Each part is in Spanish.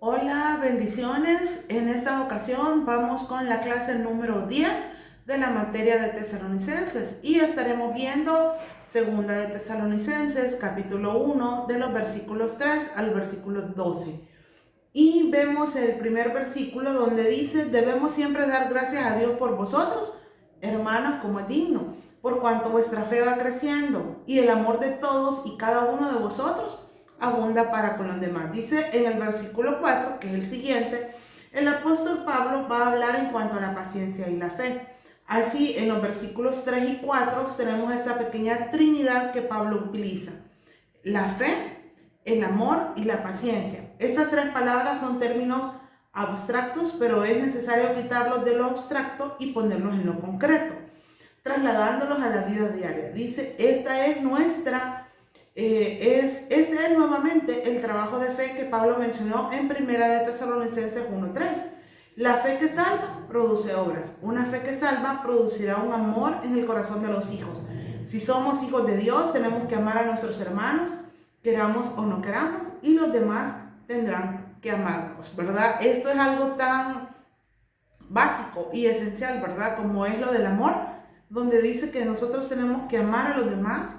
Hola, bendiciones. En esta ocasión vamos con la clase número 10 de la materia de Tesalonicenses y estaremos viendo Segunda de Tesalonicenses, capítulo 1, de los versículos 3 al versículo 12. Y vemos el primer versículo donde dice: debemos siempre dar gracias a Dios por vosotros, hermanos, como es digno, por cuanto vuestra fe va creciendo y el amor de todos y cada uno de vosotros abunda para con los demás. Dice en el versículo 4, que es el siguiente, el apóstol Pablo va a hablar en cuanto a la paciencia y la fe. Así, en los versículos 3 y 4 tenemos esta pequeña trinidad que Pablo utiliza: la fe, el amor y la paciencia. Estas tres palabras son términos abstractos, pero es necesario quitarlos de lo abstracto y ponerlos en lo concreto, trasladándolos a la vida diaria. Dice, este es nuevamente el trabajo de fe que Pablo mencionó en Primera de Tesalonicenses 1:3. La fe que salva produce obras. Una fe que salva producirá un amor en el corazón de los hijos. Si somos hijos de Dios, tenemos que amar a nuestros hermanos, queramos o no queramos, y los demás tendrán que amarnos, ¿verdad? Esto es algo tan básico y esencial, ¿verdad? Como es lo del amor, donde dice que nosotros tenemos que amar a los demás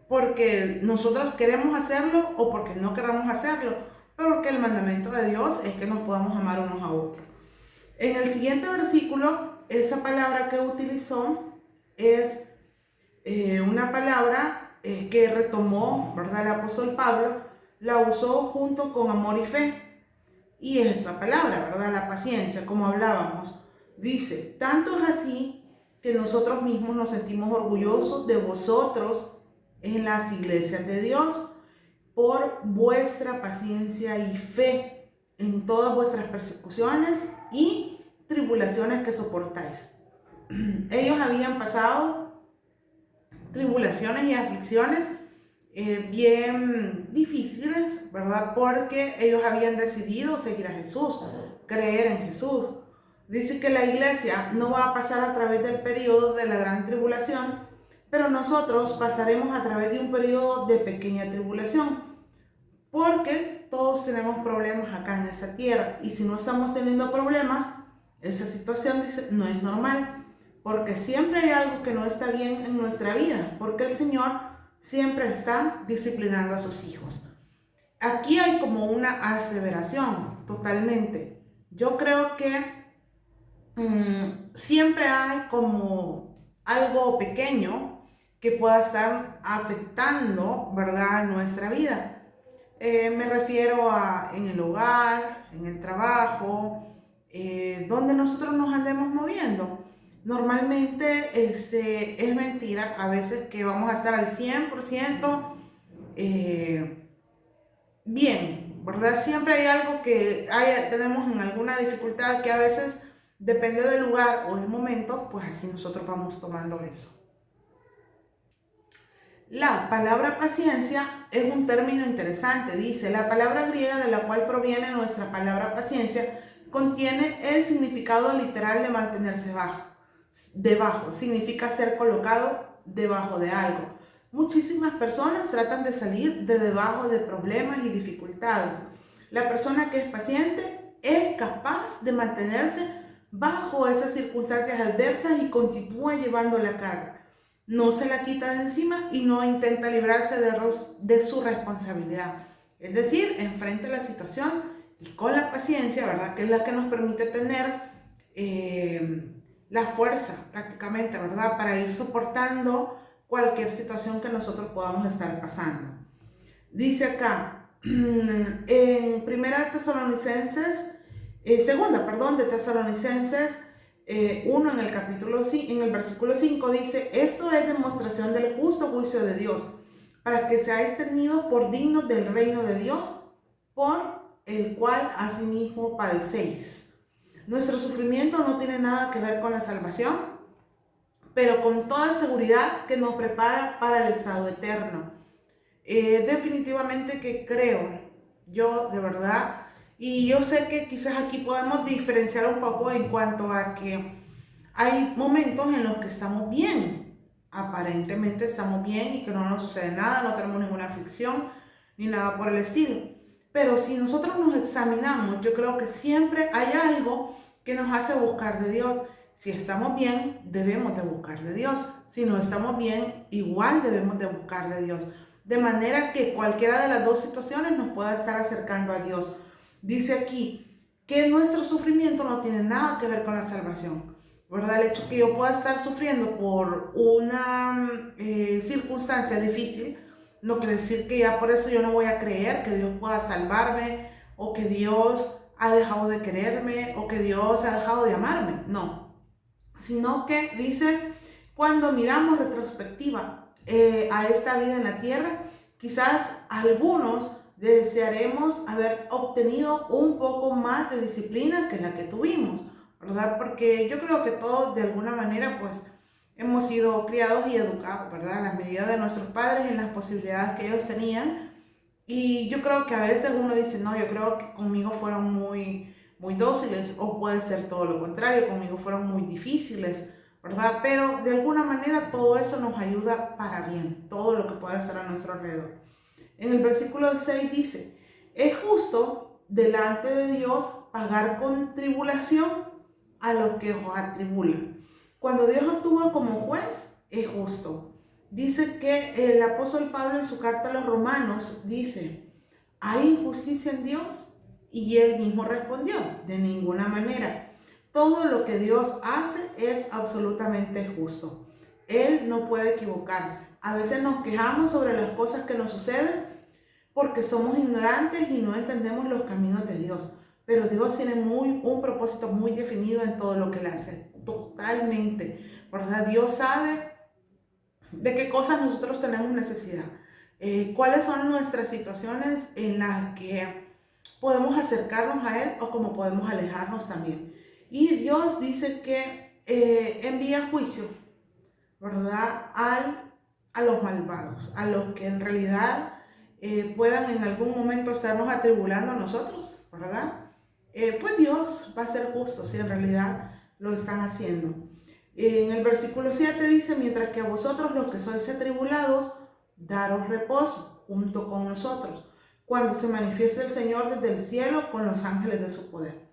porque nosotros queremos hacerlo o porque no queramos hacerlo, pero que el mandamiento de Dios es que nos podamos amar unos a otros. En el siguiente versículo, esa palabra que utilizó es una palabra que retomó, ¿verdad? El apóstol Pablo la usó junto con amor y fe. Y es esta palabra, ¿verdad? La paciencia, como hablábamos. Dice, tanto es así que nosotros mismos nos sentimos orgullosos de vosotros en las iglesias de Dios por vuestra paciencia y fe en todas vuestras persecuciones y tribulaciones que soportáis. Ellos habían pasado tribulaciones y aflicciones bien difíciles, ¿verdad? Porque ellos habían decidido seguir a Jesús, creer en Jesús. Dice que la iglesia no va a pasar a través del periodo de la gran tribulación, pero nosotros pasaremos a través de un periodo de pequeña tribulación, porque todos tenemos problemas acá en esa tierra, y si no estamos teniendo problemas, esa situación, dice, no es normal, porque siempre hay algo que no está bien en nuestra vida, porque el Señor siempre está disciplinando a sus hijos. Aquí hay como una aseveración totalmente. Yo creo que siempre hay como algo pequeño que pueda estar afectando, ¿verdad?, nuestra vida. Me refiero a en el hogar, en el trabajo, donde nosotros nos andemos moviendo. Normalmente es mentira a veces que vamos a estar al 100% bien, ¿verdad? Siempre hay algo que tenemos en alguna dificultad que a veces depende del lugar o el momento, pues así nosotros vamos tomando eso. La palabra paciencia es un término interesante. Dice, la palabra griega de la cual proviene nuestra palabra paciencia contiene el significado literal de mantenerse debajo. Significa ser colocado debajo de algo. Muchísimas personas tratan de salir de debajo de problemas y dificultades. La persona que es paciente es capaz de mantenerse bajo esas circunstancias adversas y continúa llevando la carga. No se la quita de encima y no intenta librarse de su responsabilidad. Es decir, enfrenta la situación y con la paciencia, ¿verdad?, que es la que nos permite tener la fuerza prácticamente, ¿verdad?, para ir soportando cualquier situación que nosotros podamos estar pasando. Dice acá, en segunda de Tesalonicenses 1 en el versículo 5 dice, esto es demostración del justo juicio de Dios, para que seáis tenidos por dignos del reino de Dios, por el cual asimismo padecéis. Nuestro sufrimiento no tiene nada que ver con la salvación, pero con toda seguridad que nos prepara para el estado eterno. Definitivamente que creo, yo de verdad, y yo sé que quizás aquí podemos diferenciar un poco en cuanto a que hay momentos en los que estamos bien, aparentemente estamos bien y que no nos sucede nada, no tenemos ninguna aflicción ni nada por el estilo. Pero si nosotros nos examinamos, yo creo que siempre hay algo que nos hace buscar de Dios. Si estamos bien, debemos de buscar de Dios. Si no estamos bien, igual debemos de buscar de Dios. De manera que cualquiera de las dos situaciones nos pueda estar acercando a Dios. Dice aquí que nuestro sufrimiento no tiene nada que ver con la salvación, ¿verdad? El hecho que yo pueda estar sufriendo por una circunstancia difícil no quiere decir que ya por eso yo no voy a creer que Dios pueda salvarme, o que Dios ha dejado de quererme, o que Dios ha dejado de amarme. No, sino que dice, cuando miramos retrospectiva a esta vida en la tierra, quizás algunos desearemos haber obtenido un poco más de disciplina que la que tuvimos, ¿verdad? Porque yo creo que todos de alguna manera pues hemos sido criados y educados, ¿verdad? A la medida de nuestros padres, en las posibilidades que ellos tenían. Y yo creo que a veces uno dice, no, yo creo que conmigo fueron muy dóciles, o puede ser todo lo contrario, conmigo fueron muy difíciles, ¿verdad? Pero de alguna manera todo eso nos ayuda para bien, todo lo que pueda estar a nuestro alrededor. En el versículo 6 dice, es justo delante de Dios pagar con tribulación a los que os atribulan. Cuando Dios actúa como juez, es justo. Dice que el apóstol Pablo en su carta a los Romanos dice, ¿hay injusticia en Dios? Y él mismo respondió, de ninguna manera. Todo lo que Dios hace es absolutamente justo. Él no puede equivocarse. A veces nos quejamos sobre las cosas que nos suceden porque somos ignorantes y no entendemos los caminos de Dios. Pero Dios tiene un propósito muy definido en todo lo que Él hace, totalmente, ¿verdad? Dios sabe de qué cosas nosotros tenemos necesidad, cuáles son nuestras situaciones en las que podemos acercarnos a Él o cómo podemos alejarnos también. Y Dios dice que envía juicio, ¿verdad? A los malvados, a los que en realidad puedan en algún momento estarnos atribulando a nosotros, ¿verdad? Pues Dios va a ser justo si en realidad lo están haciendo. En el versículo 7 dice, mientras que a vosotros los que sois atribulados, daros reposo junto con nosotros, cuando se manifieste el Señor desde el cielo con los ángeles de su poder.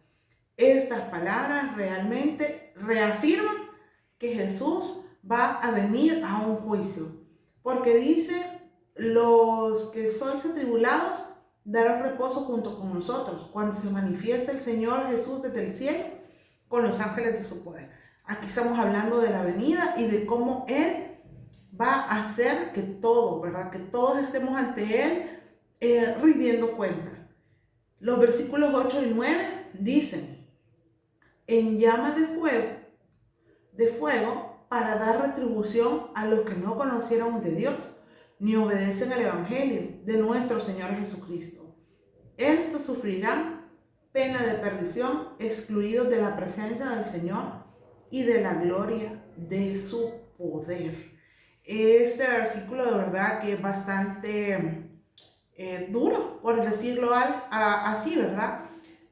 Estas palabras realmente reafirman que Jesús va a venir a un juicio, porque dice, los que sois atribulados, daros reposo junto con nosotros, cuando se manifieste el Señor Jesús desde el cielo con los ángeles de su poder. Aquí estamos hablando de la venida y de cómo Él va a hacer que todo, ¿verdad? Que todos estemos ante Él rindiendo cuenta. Los versículos 8 y 9 dicen, en llama de fuego para dar retribución a los que no conocieron de Dios, ni obedecen al Evangelio de nuestro Señor Jesucristo. Estos sufrirán pena de perdición, excluidos de la presencia del Señor y de la gloria de su poder. Este versículo de verdad que es bastante duro, por decirlo así, ¿verdad?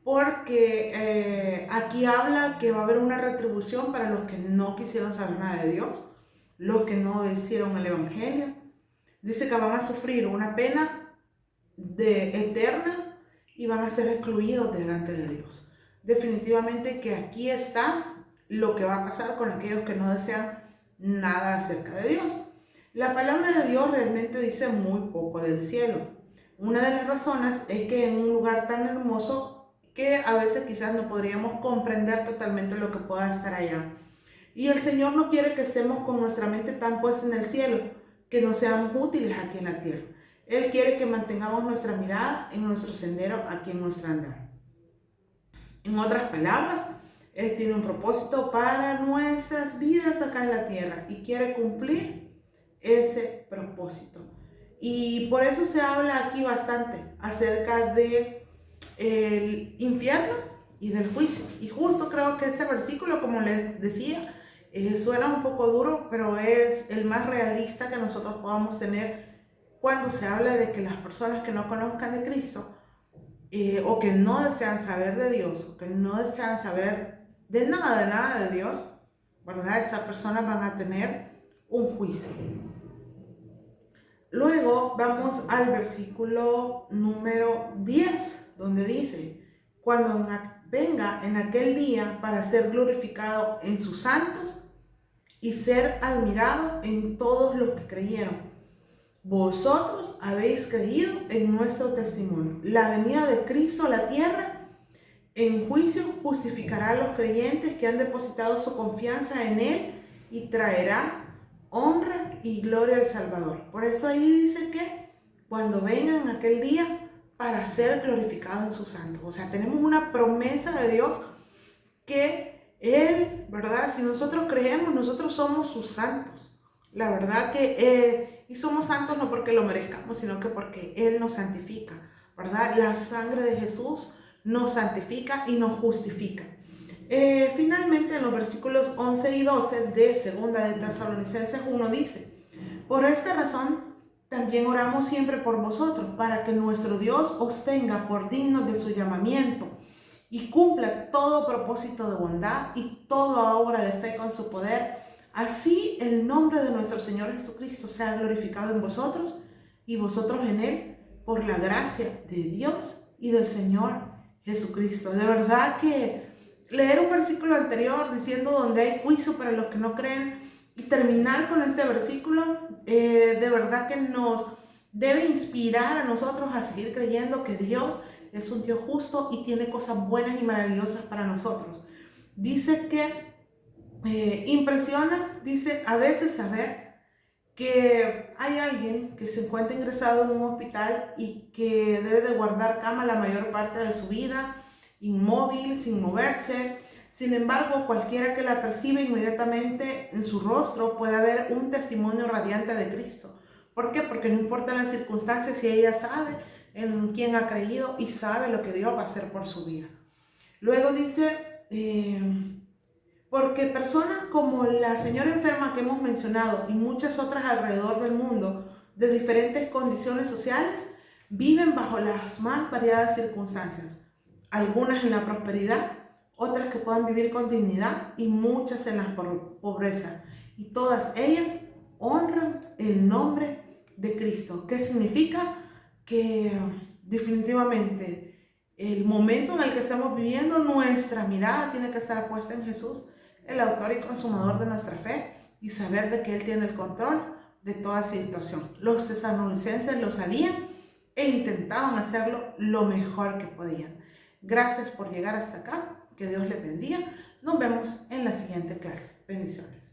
Porque aquí habla que va a haber una retribución para los que no quisieron saber nada de Dios, los que no obedecieron el Evangelio. Dice que van a sufrir una pena eterna y van a ser excluidos delante de Dios. Definitivamente que aquí está lo que va a pasar con aquellos que no desean nada acerca de Dios. La palabra de Dios realmente dice muy poco del cielo. Una de las razones es que en un lugar tan hermoso que a veces quizás no podríamos comprender totalmente lo que pueda estar allá. Y el Señor no quiere que estemos con nuestra mente tan puesta en el cielo, que no seamos útiles aquí en la tierra. Él quiere que mantengamos nuestra mirada en nuestro sendero, aquí en nuestra andar. En otras palabras, Él tiene un propósito para nuestras vidas acá en la tierra y quiere cumplir ese propósito. Y por eso se habla aquí bastante acerca de el infierno y del juicio. Y justo creo que este versículo, como les decía, suena un poco duro, pero es el más realista que nosotros podamos tener cuando se habla de que las personas que no conozcan de Cristo o que no desean saber de Dios, o que no desean saber de nada de Dios, ¿verdad? Esas personas van a tener un juicio. Luego vamos al versículo número 10, donde dice, cuando venga en aquel día para ser glorificado en sus santos y ser admirado en todos los que creyeron. Vosotros habéis creído en nuestro testimonio. La venida de Cristo a la tierra en juicio justificará a los creyentes que han depositado su confianza en Él y traerá honra y gloria al Salvador. Por eso ahí dice que cuando vengan aquel día para ser glorificado en sus santos. O sea, tenemos una promesa de Dios que Él, ¿verdad? Si nosotros creemos, nosotros somos sus santos. La verdad que, y somos santos no porque lo merezcamos, sino que porque Él nos santifica, ¿verdad? La sangre de Jesús nos santifica y nos justifica. Finalmente, en los versículos 11 y 12 de Segunda de Tesalonicenses 1 dice, por esta razón también oramos siempre por vosotros, para que nuestro Dios os tenga por dignos de su llamamiento y cumpla todo propósito de bondad y toda obra de fe con su poder. Así el nombre de nuestro Señor Jesucristo sea glorificado en vosotros y vosotros en Él, por la gracia de Dios y del Señor Jesucristo. De verdad que leer un versículo anterior diciendo donde hay juicio para los que no creen y terminar con este versículo, de verdad que nos debe inspirar a nosotros a seguir creyendo que Dios es un Dios justo y tiene cosas buenas y maravillosas para nosotros. Dice que impresiona, dice, a veces saber que hay alguien que se encuentra ingresado en un hospital y que debe de guardar cama la mayor parte de su vida, inmóvil, sin moverse. Sin embargo, cualquiera que la percibe inmediatamente en su rostro puede ver un testimonio radiante de Cristo. ¿Por qué? Porque no importa las circunstancias, si ella sabe en quién ha creído y sabe lo que Dios va a hacer por su vida. Luego dice, porque personas como la señora enferma que hemos mencionado y muchas otras alrededor del mundo de diferentes condiciones sociales viven bajo las más variadas circunstancias, algunas en la prosperidad, otras que puedan vivir con dignidad y muchas en la pobreza, y todas ellas honran el nombre de Cristo. ¿Qué significa? Que definitivamente el momento en el que estamos viviendo, nuestra mirada tiene que estar puesta en Jesús, el autor y consumador de nuestra fe, y saber de que Él tiene el control de toda situación. Los tesalonicenses lo sabían e intentaban hacerlo lo mejor que podían. Gracias por llegar hasta acá. Que Dios les bendiga. Nos vemos en la siguiente clase. Bendiciones.